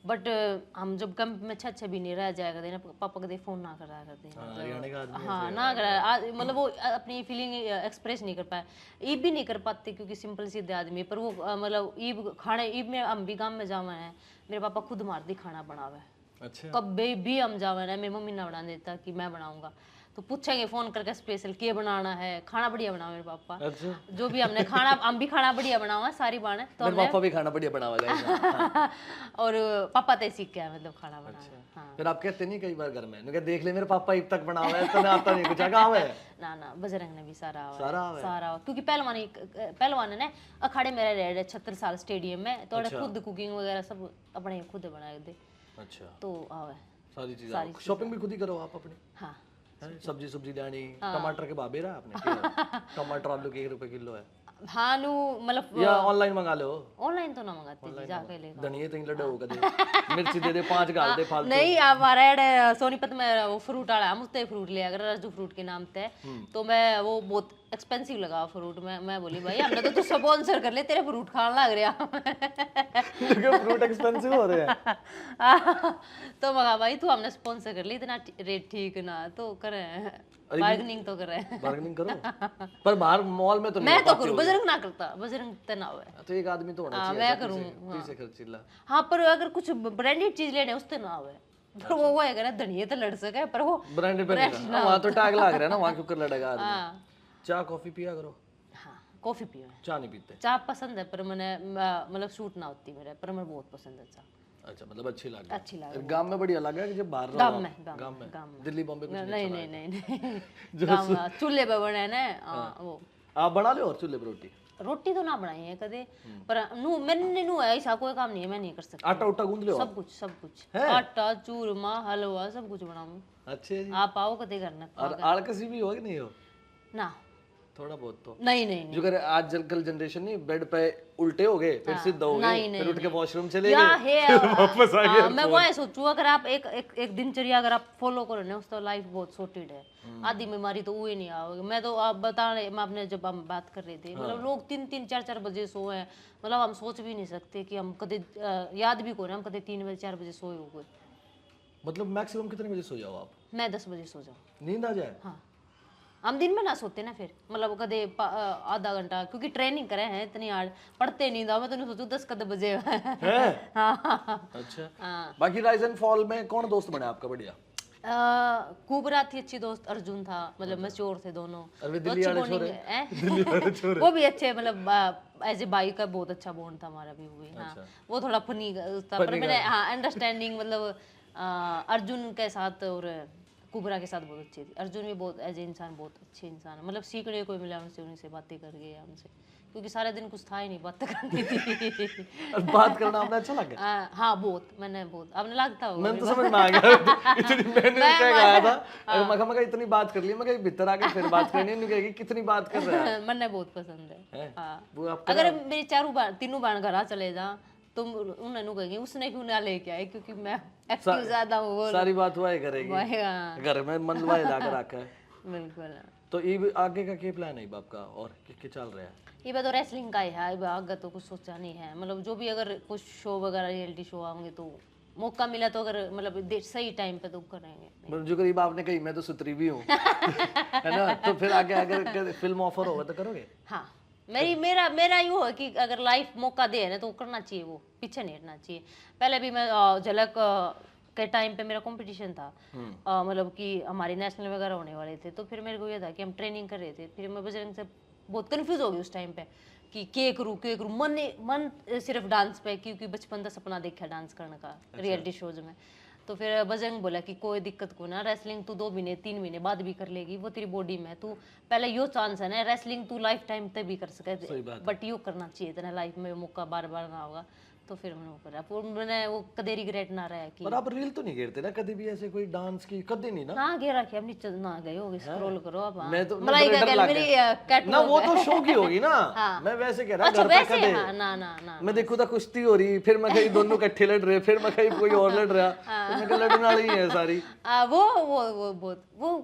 बट हम जब कम में अच्छे भी नहीं रह जाएगा देना, पापा कभी फोन ना करा करते हैं। हरियाणा का आदमी हाँ ना करा मतलब वो अपनी फीलिंग एक्सप्रेस नहीं कर पाए, ईब भी नहीं कर पाते क्योंकि सिंपल सीधे आदमी, पर वो मतलब ईब खाने ईब में हम भी गाँव में जावा है, मेरे पापा खुद मारती खाना बनावे। अच्छा। कभी भी हम जावे ना, मेरी मम्मी ना बना देता कि मैं बनाऊंगा, तो पूछेंगे फोन करके स्पेशल क्या बनाना है, खाना बढ़िया बनाओ मेरे पापा। अच्छा। जो भी हमने खाना हम भी खाना बढ़िया बनावा सारी बाने तो मेरे पापा भी खाना बढ़िया बनावा और पापा तो सीख गया मतलब खाना बनाना। हाँ फिर आप कहते नहीं कई बार घर में, उन्होंने देख ले मेरे पापा अब तक बनावा है, तने आता नहीं कुछ गाँव है ना बजरंग ने भी सारा सारा क्योंकि पहलवान ने अखाड़े में रह रहे 76 साल स्टेडियम में, तो खुद कुकिंग वगैरह सब अपने खुद बनाए दे। अच्छा। तो आवे सारी चीजें शॉपिंग भी खुद ही करो आप अपनी? हाँ सब्जी लानी, टमाटर के भाव रहा आपने टमाटर आलू के 1 रुपए किलो है। हाँ नु मतलब या ऑनलाइन मंगा लो? ऑनलाइन तो ना मंगाते जी, जाके ले धनिया तो लड्डू हो कदे मिर्ची दे 5 गाल दे फालतू। नहीं हमारा एड सोनीपत में वो फ्रूट वाला, हम उससे फ्रूट लिया अगर रजू फ्रूट के नाम से, तो मैं वो बहुत एक्सपेंसिव लगा फ्रूट में, मैं बोली भाई हमने तो तू स्पॉन्सर कर ले, तेरे फ्रूट खाने लग रहा फ्रूट एक्सपेंसिव हो रहे हैं तो मगा भाई तू हमने स्पॉन्सर कर ली, इतना रेट ठीक ना तो करे, बार्गेनिंग तो करे, बार्गेनिंग करो पर बाहर मॉल में तो नहीं। मैं तो करूं, बजरंग ना करता, बजरंग तो ना होए तो एक आदमी तो होना चाहिए। मैं करूं पीछे खर्चीला। हाँ पर अगर कुछ ब्रांडेड चीज लेने उससे ना आवे, पर वो है ना धनिया तो लड़ सके, पर वो ब्रांडेड पे नहीं, वहां तो टैग लग रहा है ना, वहां क्यों कर लड़ेगा आदमी। हाँ चाय कॉफी पिया करो? हाँ कॉफी पियो, चाय नहीं पीते? चाय पसंद है पर मैंने मतलब सूट ना होती मेरे, पर मैं बहुत पसंद है चाय। अच्छा मतलब अच्छी लगे? अच्छी लगे। गांव में बढ़िया लगा कि जब बाहर गांव में दिल्ली बॉम्बे कुछ नहीं गांव चूल्हे पे बने ना वो। आप बना लो और चूल्हे पर रोटी तो ना बनाई है कदे, पर नू मैंने नू ऐसा कोई काम नहीं है, मैं नहीं कर सकती। आटा उटा गूंद लो? सब कुछ आटा चूरमा हलवा सब कुछ बनाऊं। अच्छा जी। आप आओ कदे करना। और आलकसी भी हो कि नहीं हो? ना थोड़ा बहुत तो नहीं जो कर आज कल जनरेशन नहीं, बेड पे उल्टे हो गए फिर सीधा हो गए, फिर उठ के वॉशरूम चले गए वापस आ गए। मैं वो सोचूं अगर आप एक दिनचर्या अगर आप फॉलो करो ना, उसका लाइफ बहुत सॉर्टेड है, आधी बीमारी तो वो ही नहीं आओगे। मैं तो आप बता रहे, मैं अपने जब हम बात कर रहे थे मतलब लोग 3-3 4-4 बजे सोए हैं, मतलब हम सोच भी नहीं सकते कि हम कदे याद भी को ना हम कदे 3 बजे 4 बजे सोए हो गए। मतलब मैक्सिमम कितने बजे सो जाओ आप? मैं 10 बजे सो जाऊँ। नींद आ जाए? हाँ हम दिन में ना सोते ना, फिर मतलब कदे आधा घंटा, क्योंकि ट्रेनिंग करे हैं इतनी हार्ड, पढ़ते नहीं था मैं तो नहीं सोचू 10 कदे बजे हैं? अच्छा। बाकी राइज एंड फॉल में कौन दोस्त बने आपका बढ़िया? कुबरा थी अच्छी दोस्त, अर्जुन था, मतलब मैच्योर थे दोनों। और वे तो दिल्ली अच्छी वाले bonding छोरे? है। दिल्ली वाले छोरे? वो भी अच्छे, मतलब एज ए भाई का बहुत अच्छा बॉन्ड था हमारा भी। वो भी हाँ, अच्छा। वो थोड़ा फनी था, पर मैंने हाँ अंडरस्टैंडिंग, मतलब अर्जुन के साथ और कुबरा के साथ बहुत अच्छी थी। अर्जुन भी बहुत एज ए इंसान बहुत अच्छे इंसान है, मतलब सीखने को मिला उनसे, उनसे बातें करके या उनसे, क्योंकि सारे दिन कुछ था ही नहीं, बातें करनी थी। और बात करना आपने अच्छा लगा? हाँ बहुत, मैंने बहुत, आपने लगता होगा मैंने मेरी तो समझ में आ गया। इतनी मैंने क्या कहा था, अगर मखा इतनी बात कर ली, मैं कहीं भीतर आके फिर बात करनी नहीं, कहेगी कितनी बात कर रहा है। मन्ने बहुत पसंद है। हैं? हाँ, वो आप अगर मेरी तीनों बहन घर चले जा तो उन्हें कहेंगे उसने क्यों ना लेके आए, क्योंकि मैं एक्टिव ज्यादा हूँ। वो सारी बात हुआ ही करेगी, हाँ, घर में मन लुभाए ला कर रखा है। बिल्कुल। तो ये आगे का क्या प्लान है आपका, और क्या चल रहा है? ये बात तो रेसलिंग का ही है, ये आगे तो कुछ सोचा नहीं है, मतलब जो भी अगर कुछ शो वगैरह रियलिटी शो आएंगे तो मौका मिला तो, अगर मतलब सही टाइम पे तो करेंगे। मतलब जो करीब आपने कही, मैं तो सुतरी भी हूँ है ना, तो फिर आगे अगर फिल्म ऑफर होगा तो करोगे? हाँ, मेरा मेरा यूँ है कि अगर लाइफ मौका दे ना तो करना चाहिए, वो पीछे नहीं हटना चाहिए। पहले भी मैं झलक के टाइम पे मेरा कंपटीशन था, मतलब कि हमारे नेशनल वगैरह होने वाले थे, तो फिर मेरे को ये था कि हम ट्रेनिंग कर रहे थे, फिर मैं बजरंग से बहुत कंफ्यूज हो गई उस टाइम पे कि के करूँ मन सिर्फ डांस पे, क्योंकि बचपन का सपना देखा डांस करने का रियलिटी शोज में। तो फिर बजरंग बोला कि कोई दिक्कत को ना, रेसलिंग तू 2 महीने 3 महीने बाद भी कर लेगी, वो तेरी बॉडी में, तू पहले यो चांस है ना, रेसलिंग तू लाइफ टाइम तक भी कर सके, बट यो करना चाहिए तेरा लाइफ में, मौका बार बार ना होगा। तो फिर मैंने वो करा, फिर मैंने वो कदे रिग्रेट ना रहा कि। पर आप रील तो नहीं गिरते ना कभी भी ऐसे कोई डांस की, कभी नहीं ना? हाँ घेर रखे, अब नीचे ना गए होगे, स्क्रॉल करो आप। हाँ। मैं तो मलाई का डर लग मेरी गया कैट ना, वो तो शो की होगी ना। मैं वैसे कह रहा अच्छा घर पे वैसे कदे हाँ, ना ना ना मैं देखूं तो कुश्ती हो रही, फिर मैं कहीं दोनों इकट्ठे लड़ रहे, फिर मैं कहीं कोई और लड़ रहा, तो मैं कहा लड़ने वाली ही है सारी। वो बहुत वो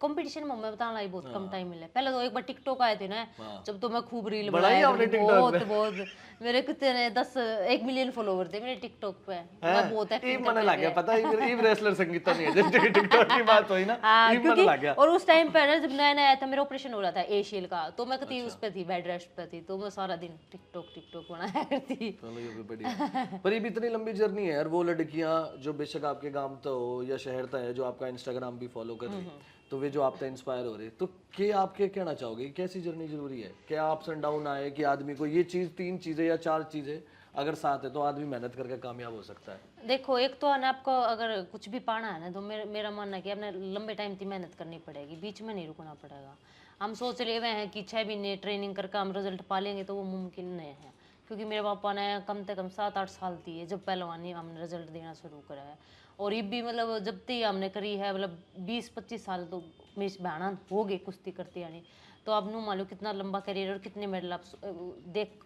कंपटीशन में मैं बताना ही बहुत कम टाइम मिला। पहले तो एक बार टिकटॉक आए थे ना, जब तो मैं खूब रील बनाया बहुत मेरे कितने 1 मिलियन फॉलोवर थे मेरे टिकटॉक पे। मैं बहुत एक्टिव मन लग गया, पता है ईव रेसलर संगीता नहीं है, जब टिकटॉक की बात हुई ना, ईव मन लग गया। और उस टाइम पे ना जब नया नया आया था, मेरा ऑपरेशन हो रहा था एशियल का, तो मैं कभी उस पे थी, बेड रेस्ट पे थी, तो मैं सारा दिन टिकटॉक बनाया करती। चलो ये भी बढ़िया। पर ये भी इतनी लंबी जर्नी है, और वो लड़कियां जो बेशक आपके गांव तो हो या शहर तक है, जो आपका इंस्टाग्राम भी फॉलो कर रही, तो वे जो आप तक इंस्पायर हो रहे, तो क्या आप क्या कहना चाहोगे, कैसी जर्नी जरूरी है? क्या अप्स एंड डाउन आए कि आदमी को ये चीज 3 चीजें या 4 चीजें अगर साथ है तो आदमी मेहनत करके कामयाब हो सकता है? देखो, एक तो है ना, आपको अगर कुछ भी पाना है ना, तो मेरा मानना है कि आपने लंबे टाइम की मेहनत करनी पड़ेगी, बीच में नहीं रुकना पड़ेगा। हम सोच रहे हुए हैं कि 6 महीने ट्रेनिंग करके हम रिजल्ट पा लेंगे, तो वो मुमकिन नहीं है, क्योंकि मेरे पापा ने कम से कम 7-8 साल थी है जब पहलवानी हमने रिजल्ट देना शुरू करा है, और ये भी मतलब जब तक हमने करी है, मतलब 20-25 साल तो मेरी बहना हो गई कुश्ती करती यानी, तो आप नू मालूम कितना लंबा करियर और कितने मेडल आप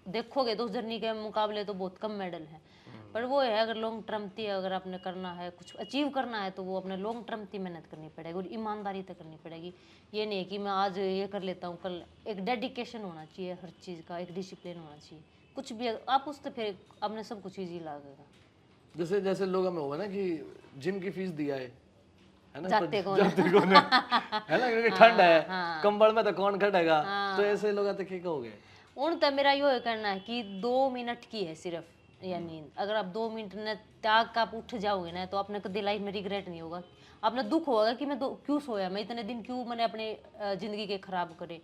देखोगे तो उस जर्नी के मुकाबले तो बहुत कम मेडल है। पर वो है, अगर लॉन्ग टर्म थी, अगर आपने करना है, कुछ अचीव करना है, तो वो अपने लॉन्ग टर्म की मेहनत करनी पड़ेगी और ईमानदारी से करनी पड़ेगी। ये नहीं है कि मैं आज ये कर लेता हूँ, कल। एक डेडिकेशन होना चाहिए हर चीज़ का, एक डिसिप्लिन होना चाहिए। कुछ भी आप उस तो फिर अपने सब कुछ ईजी लगेगा। जैसे जैसे लोग हमें होगा ना कि जिम की फीस दिया है ना, जाते कौन है ना, क्योंकि ठंड है, कंबल में तो कौन खटेगा, तो ऐसे लोग आते क्या कहोगे? उन तो मेरा यो करना है कि 2 मिनट की है सिर्फ या नींद, अगर आप 2 मिनट ने त्याग का आप उठ जाओगे ना, तो आपने कभी लाइफ में रिग्रेट नहीं होगा। आपने दुख होगा कि मैं क्यों सोया, मैं इतने दिन क्यों मैंने अपने जिंदगी के खराब करे,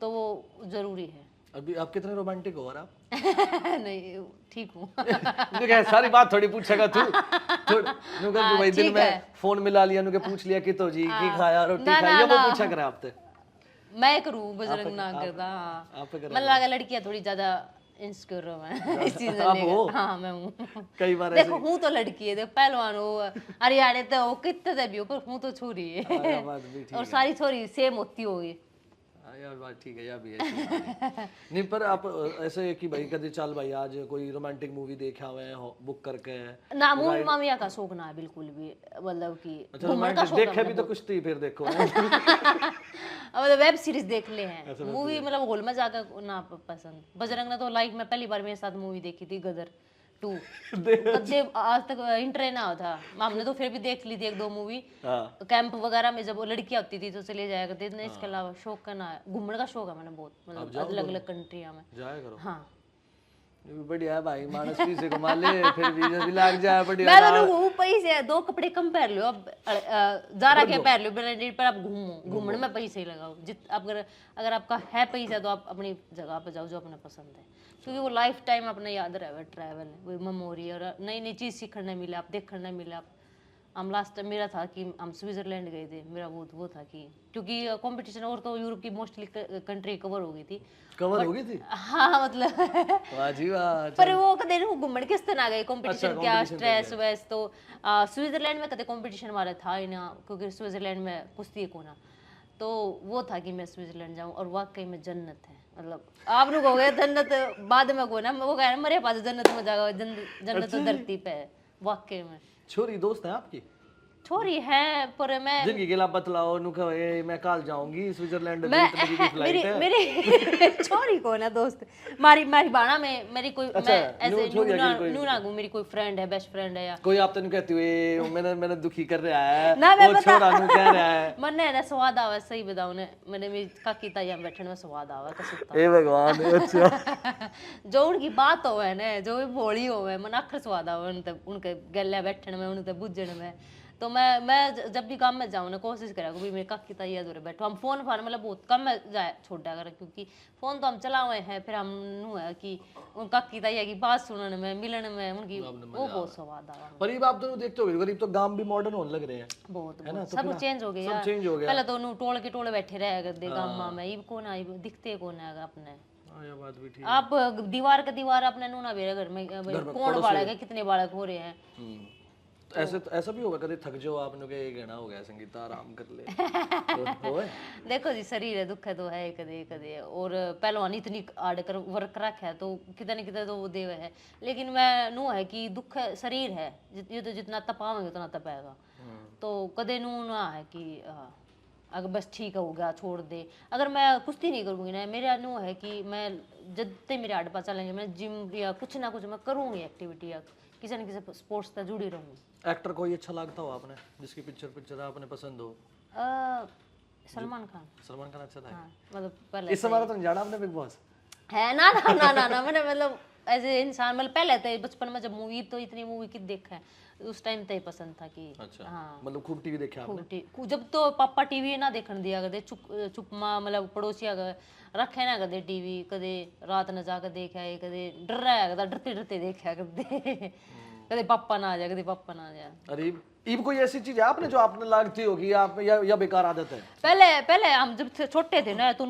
तो वो जरूरी है। अभी आप कितने रोमांटिक हो? और आप नहीं, ठीक हूँ। सारी बात थोड़ी पूछेगा तू भाई दिन में फोन मिला लिया, नुके पूछ लिया कि तो जी की खाया, रोटी खाई, ये वो पूछा करे आपसे। मैं करूँ, बजरंग ना करता। हाँ, मतलब लगा लड़कियां थोड़ी ज्यादा इनसिक्योर हो मैं इस चीज में। हाँ, मैं हूँ कई बार। देखो, हूँ तो लड़की है, देखो पहलवान हो, हरियाणा तो हो, कितने भी हो, पर हूँ तो छोरी है। और सारी छोरी सेम होती होगी यार, बात ठीक है, या भी है नहीं, पर आप ऐसे कि भाई कभी चल भाई आज कोई रोमांटिक मूवी देखा हुए हैं बुक करके ना, मूवी मामिया का शौक ना है बिल्कुल भी, मतलब कि घूमने का शौक देखे भी तो कुछ थी, फिर देखो मतलब वेब सीरीज देख ले हैं, मूवी मतलब हॉल में जाकर ना पसंद। बजरंग ने तो लाइफ में पहली बार मेरे साथ मूवी देखी थी, गदर 2। आज तक इंटर ना होता, हमने तो फिर भी देख ली थी 1-2 मूवी कैंप वगैरह में, जब वो लड़कियां होती थी तो चले जाया करते थे। इसके अलावा शौक का ना, घूमने का शौक है मैंने बहुत, मतलब अलग अलग कंट्रिया में जाया करो। हाँ, ये भी बढ़िया है भाई, मानस पैसे कमा ले फिर वीजा भी लग जाए बढ़िया। मैं तो वो पैसे दो कपड़े कम पहन लो, अब जारा के पहन लो, ब्रांडेड पर आप घूमने में पैसे ही लगाओ। अगर आपका है पैसा तो आप अपनी जगह पे जाओ जो अपने पसंद है, क्योंकि वो लाइफ टाइम अपने याद रहे, ट्रैवल वो मेमोरी और नई नई चीज़ सीखने मिले, आप देखने मिले। आप हम लास्ट टाइम मेरा था कि हम स्विट्जरलैंड गए थे, मेरा वो था कि क्योंकि कंपटीशन और तो यूरोप की मोस्टली कंट्री कवर हो गई थी। कवर हो गई थी। हाँ मतलब वाह जी वाह। पर वो कदे घूमन किस तरह गए कंपटीशन क्या स्ट्रेस वैस तो स्विट्जरलैंड में कदे कंपटीशन हमारा था ही ना, क्योंकि स्विट्जरलैंड में कुश्ती को ना, तो वो था कि मैं स्विट्जरलैंड जाऊं और वाकई में जन्नत है। मतलब आप लोग हो गए जन्नत बाद में को ना, वो कह रहे मेरे पास जन्नत में जाएगा, जन्नत तो धरती पे है वाकई में। छोरी दोस्त है आपकी? छोरी है पर मैं जिनकी गिला बतलाओ नु कहे मैं कल जाऊंगी स्विट्जरलैंड में, मैं इतनी की फ्लाइट है। मेरी छोरी को ना दोस्त मारी बाणा में मेरी कोई अच्छा, मैं ऐसे छोरी अकेली कोई नूना को मेरी कोई फ्रेंड है, बेस्ट फ्रेंड है या कोई आप तेन कहती हुए मैंने दुखी कर रहा है ना, मैं वो बता छोरा नु कह रहा है। मन्ने ना स्वाद आवे, सही बताऊं ने मैंने मेरी काकी ताई बैठने में स्वाद आवे कसुता। ए भगवान अच्छा। जो उनकी बात होवे ने, जो भी भोली होवे, मन अखर स्वाद आवे उनके गले बैठने में, उनके बुझने में। तो मैं जब भी काम में जाऊँ ना कोशिश करा भी मेरे काकी ताई दूर बैठो। हम फोन मतलब बहुत कम जाए छोड़ा कर, क्योंकि फोन तो हम चलाए हैं, फिर हम नु है कि उन काकी ताई की बात सुनने में मिलने में उनकी वो बहुत स्वाद आवा। गरीब आप दोनों देखते हो, गरीब तो गांव भी मॉडर्न होने लग रहे हैं बहुत है ना, तो सब फिर चेंज हो गया, सब चेंज हो गया। पहले तो नु टोल के टोले बैठे रह करते गांव में, ये कौन है दिखते कौन है अपने। हाँ ये बात भी ठीक। आप दीवार के दीवार अपने नूना बेरे घर में कौन बालक है, कितने बालक हो रहे हैं। तो ऐसा भी होगा कभी थक जाओ आपने के ये कहना हो गया संगीता आराम कर ले तो होए। देखो जी शरीर है दुख है तो है कदे कदे, और पहलवानी इतनी आड़कर वर्क रखा है तो कितने न कितने तो वो देव है, लेकिन मैं नू है कि दुख है शरीर है, ये तो जितना तपाओगे उतना तपाएगा। तो कदे नू ना है कि अगर बस ठीक हो गया छोड़ दे। अगर मैं कुश्ती नहीं करूँगी ना, मेरा नू है कि मैं जब तक मेरे आड़ पास चलेंगे मैं जिम या कुछ ना कुछ मैं करूँगी एक्टिविटी या किसी न किसी स्पोर्ट्स से जुड़ी रहूँगी। एक्टर कोई अच्छा लगता हो आपने जिसकी पिक्चर आपने पसंद हो? सलमान खान। सलमान खान अच्छा था। हाँ मतलब पहले इस हमारा तो नहीं जाना आपने बिग बॉस है ना ना ना ना ना मैंने मतलब एज ए इंसान मतलब पहले तो बचपन में जब मूवी तो इतनी मूवी की देखा है उस टाइम तो ही पसंद था कि अच्छा हाँ मतलब खूब टीवी देखे आपने? जब तो पापा टीवी ना देखने दिया करते, चुप माँ मतलब पड़ोसिया रखे ना करते टीवी, कदे रात न जाकर देखा है, कदे डर रहा करता डरते डरते देखा करते कदे पापा ना आ जाए, कदे पापा ना आ जाए। अरे ईब कोई ऐसी चीज है आपने जो आपने लगती होगी आप या बेकार आदत है? पहले हम जब छोटे थे ना तो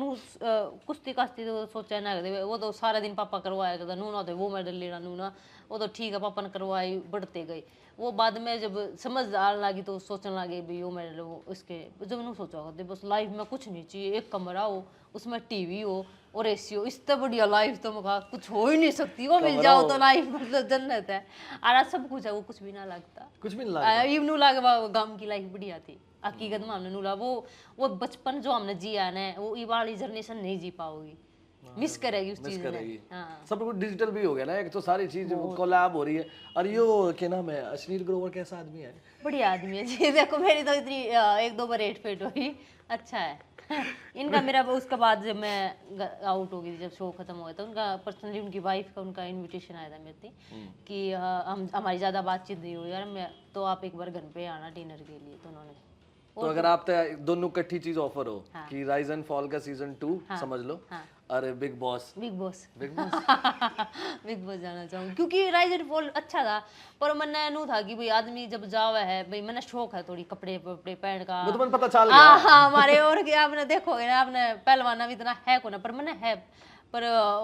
कुश्ती काश्ती तो सोचा ना करते, वो तो सारा दिन पापा करवाया करता, नू ना तो वो मेडल लेना नू ना, वो तो ठीक है पापा ने करवाई बढ़ते गए। वो बाद में जब समझ आने लगी तो सोचने लगे भी वो मेडल वो इसके, जब मैंने सोचा करते बस लाइफ में कुछ नहीं चाहिए, एक कमरा हो उसमें टीवी हो और एसी हो, इससे बढ़िया लाइफ तो मैं कुछ हो ही नहीं सकती, वो मिल जाओ तो लाइफ मतलब जन्नत है। और सब कुछ है वो कुछ भी ना लगता, कुछ भी नहीं लगता। इवनू लगा गांव की लाइफ बढ़िया थी हकीकत में हमने नूला वो बचपन जो हमने जिया ना वो ये वाली जनरेशन नहीं जी पाओगी, मिस करेगी उस चीज में। हाँ सब कुछ डिजिटल भी हो गया ना, एक तो सारी चीज कोलैब हो रही है। और यो क्या नाम है अश्लील ग्रोवर कैसा आदमी है? बढ़िया आदमी है जी, देखो मेरी तो इतनी एक दो बार रेट फेट हुई, अच्छा है इनका मेरा उसके बाद जब मैं आउट हो गई जब शो खत्म हो गया तो उनका पर्सनली उनकी वाइफ का उनका इनविटेशन आया था मेरे कि हम हमारी ज़्यादा बातचीत नहीं हुई यार, मैं तो आप एक बार घर पे आना डिनर के लिए। तो उन्होंने तो अगर आप दोनों इकट्ठी चीज ऑफर हो कि राइज एंड फॉल का सीजन 2 समझ लो अरे बिग बॉस बिग बॉस जाना चाहूँ क्योंकि राइज एंड फॉल अच्छा था, पर मैंने नू था कि भाई आदमी जब जावा है भाई मैंने शौक है थोड़ी कपड़े वपड़े पहन का, वो तो पता चल गया। हाँ हमारे और क्या आपने देखोगे ना आपने पहलवाना भी इतना है को ना, पर मैंने है पर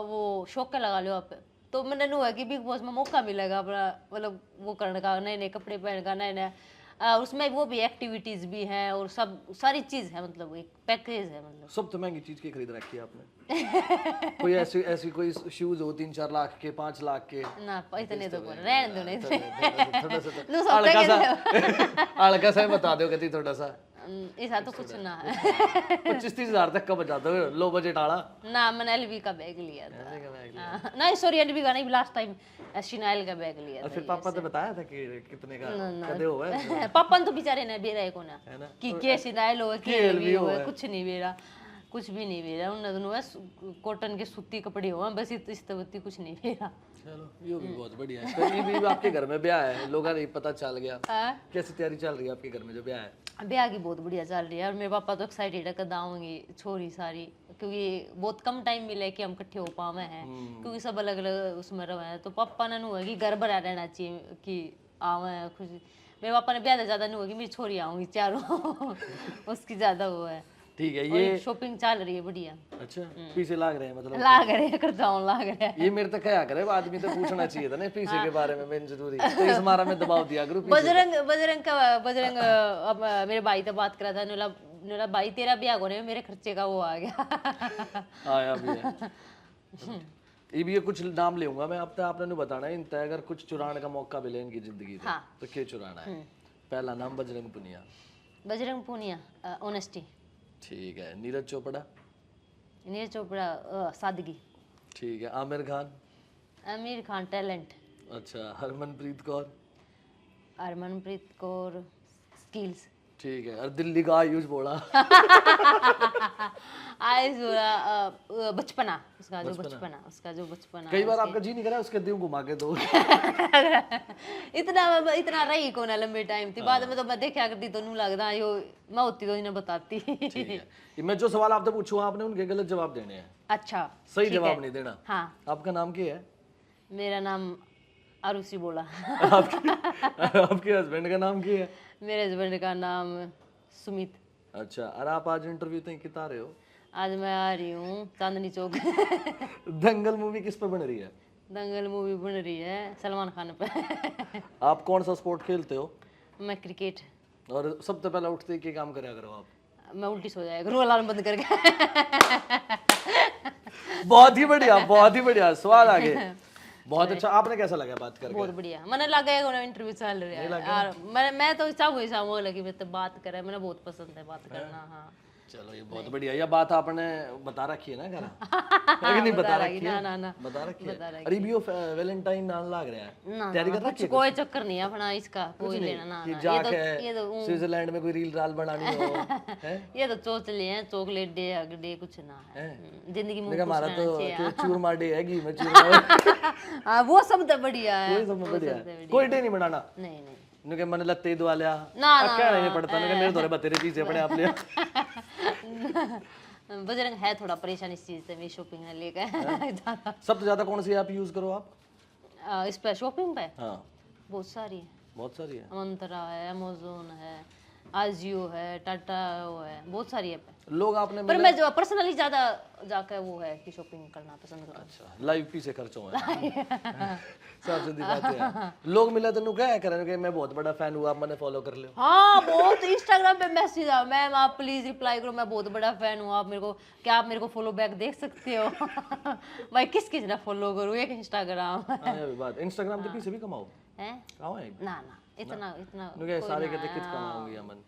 वो शौक के लगा लो आप। तो मैंने नू है कि बिग बॉस में मौका मिलेगा अपना मतलब वो करने का, नए नए कपड़े पहन का, नए नए उसमें वो भी एक्टिविटीज भी हैं और सब सारी चीज है, मतलब एक पैकेज है। मतलब सब तो महंगी चीज की खरीद रखी है आपने कोई ऐसी कोई शूज हो 3-4 लाख के 5 लाख के ना? इतने तो रहने दो नहीं हल्का सा बता दो कति थोड़ा सा ऐसा तो कुछ ना है 25-30 हजार तक का बचा दो, लो बजट आला ना। मैंने एलवी का बैग लिया था, नहीं सॉरी एलवी का नहीं, लास्ट टाइम शिनाइल का बैग लिया था। फिर पापा ने बताया था कि कितने का कदे होगा? पापा तो बेचारे ने बेरा है कोना कि के शिनाइल हो के एलवी हो, कुछ नहीं बेरा, कुछ भी नहीं बेरा उन दोनों बस कॉटन के सूती कपड़े हो बस इस तवती कुछ नहीं बेरा। चलो ये भी बहुत बढ़िया है। तो ये भी आपके घर में ब्याह है, लोगों ने पता चल गया। हाँ? कैसी तैयारी चल रही है आपके घर में जो ब्याह है? ब्याह की बहुत बढ़िया चल रही है और मेरे पापा तो एक्साइटेड है कद आऊंगी छोरी सारी, क्योंकि बहुत कम टाइम मिला है कि हम इकट्ठे हो पावे हैं, क्योंकि सब अलग अलग उसमें रहे हैं। तो पापा ने नु है कि घर भरा रहना चाहिए कि आवे खुशी। मेरे पापा ने ब्याह ज्यादा नहीं होगी, मेरी छोरी आऊंगी चारों उसकी ज्यादा वो है। ठीक है। और ये शॉपिंग चल रही है बढ़िया। अच्छा पीछे लाग रहे हैं मतलब? लाग रहे हैं, खर्चाओं लाग रहे हैं। ये मेरे तक क्या करे, आदमी तो पूछना चाहिए था ना पीछे के बारे में, मेन जरूरी। तो इस मारा में दबाव दिया करो पीछे। बजरंग अब मेरे भाई से बात करा था, नुला भाई तेरा ब्याह होने में मेरे खर्चे का वो आ गया। आया भी है। ये भी ये कुछ नाम लेऊंगा मैं आपने आपने नहीं बताना है इनता, अगर कुछ चुराने का मौका मिले इनकी जिंदगी से हाँ। तो क्या चुराना है? पहला नाम बजरंग पुनिया। बजरंग पूनिया ऑनेस्टी। ठीक है। नीरज चोपड़ा। नीरज चोपड़ा सादगी। ठीक है। आमिर खान। आमिर खान टैलेंट। अच्छा। हरमनप्रीत कौर। हरमनप्रीत कौर स्किल्स। ठीक है। और दिल्ली का आयुष बोला। आयुष बोला बचपना, उसका जो बचपना कई बार आपका जी नहीं करा उसके दिल घुमा के दो। इतना रही कौन है लंबे टाइम थी, बाद में तो मैं देखा करती तो नू लगता यो मैं होती तो इन्हें बताती। ठीक है। मैं जो सवाल आपसे पूछूंगा आपने उनके गलत जवाब देने हैं। अच्छा सही जवाब नहीं देना। हाँ। आपका नाम क्या है? मेरा नाम आरुषि बोला। आपके हस्बैंड का नाम क्या है? मेरे हस्बैंड का नाम सुमित। अच्छा। और आप आज इंटरव्यू तक कितना रहे हो? आज मैं आ रही हूँ चांदनी चौक। दंगल मूवी किस पे बन रही है? दंगल मूवी बन रही है सलमान खान पे। आप कौन सा स्पोर्ट खेलते हो? मैं क्रिकेट। और सबसे पहले उठते ही क्या काम करा करो आप? मैं उल्टी सो जाएगा रो अलार्म बंद करके। बहुत ही बढ़िया, बहुत ही बढ़िया। सवाल आगे। बहुत अच्छा। आपने कैसा लगा बात करके? बहुत बढ़िया। मैंने लगा है इंटरव्यू चल रहा है यार, मैं तो चाहूँ लगी मैं तो बात करे, मैंने बहुत पसंद है बात करना। हाँ चलो ये बहुत बढ़िया। ये बात आपने बता रखी है ना घर? नहीं बता रखी है? ना बता रखी है। अरे भी वैलेंटाइन नाम लग रहा है, तैयारी कर रखी है? कोई चक्कर नहीं है अपना इसका, कोई लेना ना कि जाके स्विट्जरलैंड में कोई रील राल बनानी हो है? ये तो सोच लिए हैं चॉकलेट डे अग डे कुछ ना है, जिंदगी में हमारा तो चूरमा डे है, घी में चूरमा। हां वो सब तो बढ़िया है, कोई सब बढ़िया। कोई डे नहीं बनाना? नहीं नहीं नुके मन लत्ते दुआ लिया ना क्या नहीं पड़ता, नुके मेरे थोड़े बतेरे पीछे पड़े आप ले। बजरंग है थोड़ा परेशान इस चीज से, मेरी शॉपिंग है लेकर। सबसे ज्यादा कौन सी ऐप यूज करो आप? इस पे शॉपिंग पे हाँ बहुत सारी है। बहुत सारी है। मंत्रा है, अमेज़न है, आजियो है, टाटा वो है, बहुत सारी ऐप है। लोग आपने पर मैं जो पर्सनली ज्यादा जाकर वो है कि शॉपिंग करना पसंद करता हूं। अच्छा लाइव पीछे खर्चों है। सब सीधी बात है। लोग मिले तो नु क्या करें कि मैं बहुत बड़ा फैन हूं, आप मैंने फॉलो कर लो। हाँ बहुत इंस्टाग्राम पे मैसेज आ, मैम आप प्लीज रिप्लाई करो, मैं बहुत बड़ा फैन हूँ, आप मेरे को क्या आप मेरे को फॉलो बैक देख सकते हो? भाई किस किस ने फॉलो करूँ, एक इंस्टाग्राम हां बात इंस्टाग्राम के पीछे भी कमाओ है कमाओ है ना इतना नुके सारे के कित कमाओगे अमन?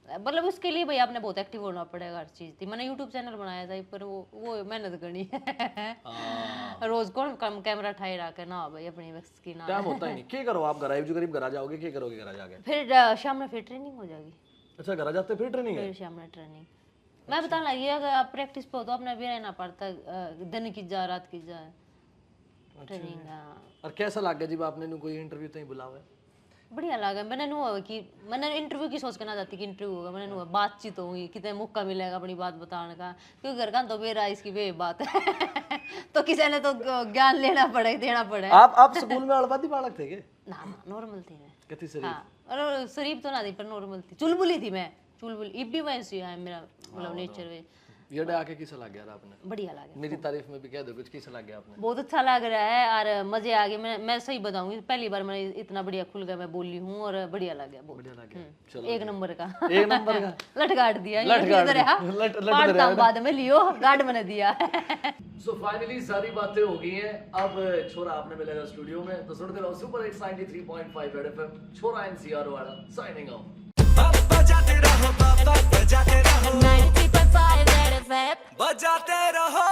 मतलब उसके लिए भाई आपने बहुत एक्टिव होना पड़ेगा हर चीज थी। मैंने यूट्यूब चैनल बनाया था पर वो मेहनत करनी है। रोज कौन कम कैमरा ठाई रहा के ना भाई अपनी वक्त की ना टाइम होता ही नहीं। क्या करो आप घर आए जो करीब घर आ जाओगे, क्या करोगे घर आ जाके? फिर शाम में फिर ट्रेनिंग हो जाएगी। अच्छा घर आ जाते फिर ट्रेनिंग है? फिर शाम में ट्रेनिंग मैं बताने लगी, अगर आप प्रैक्टिस पे हो तो अपना भी रहना पड़ता, दिन की जा रात की जा ट्रेनिंग। और कैसा लग गया जब आपने कोई इंटरव्यू तक बुलावा है? बढ़िया लगा। मैंने इंटरव्यू की सोच के ना जाती कि इंटरव्यू होगा, मैंने बातचीत होगी, कितने मौका मिलेगा अपनी बात बताने का, क्योंकि घर का तो बेरा इसकी वे बात है। तो किसी ने तो ज्ञान लेना पड़े देना पड़े। आप स्कूल में अड़बादी बालक थे के? ना नॉर्मल थी मैं। कितनी शरीफ? हाँ और शरीफ तो ना थी पर नॉर्मल थी, चुलबुली थी मैं, चुलबुली इब भी वैसी है मेरा मतलब नेचर वे। ये डे आके कैसा लग गया आपने? बढ़िया लगा, मेरी तारीफ में भी कह दो कुछ, कैसा लग गया आपने? बहुत अच्छा लग रहा है और मजे आ गए। मैं सही बताऊंगी पहली बार मैं इतना बढ़िया खुल गया मैं बोली हूँ और बढ़िया लग गया, बहुत बढ़िया लग गया। चलो एक नंबर का। एक नंबर का लट गाड़ दिया, लट बाद में लियो गार्ड बना दिया। सो फाइनली सारी बातें हो गई हैं। अब छोरा आपने मिलेगा स्टूडियो में, तो सुनते रहो सुपर हिट्स 93.5 रेड एफएम। छोरा एनसीआर वाला साइनिंग ऑफ। बजाते रहो बाबा, बजाते रहो 93.5 रेड एफएम बजाते रहो।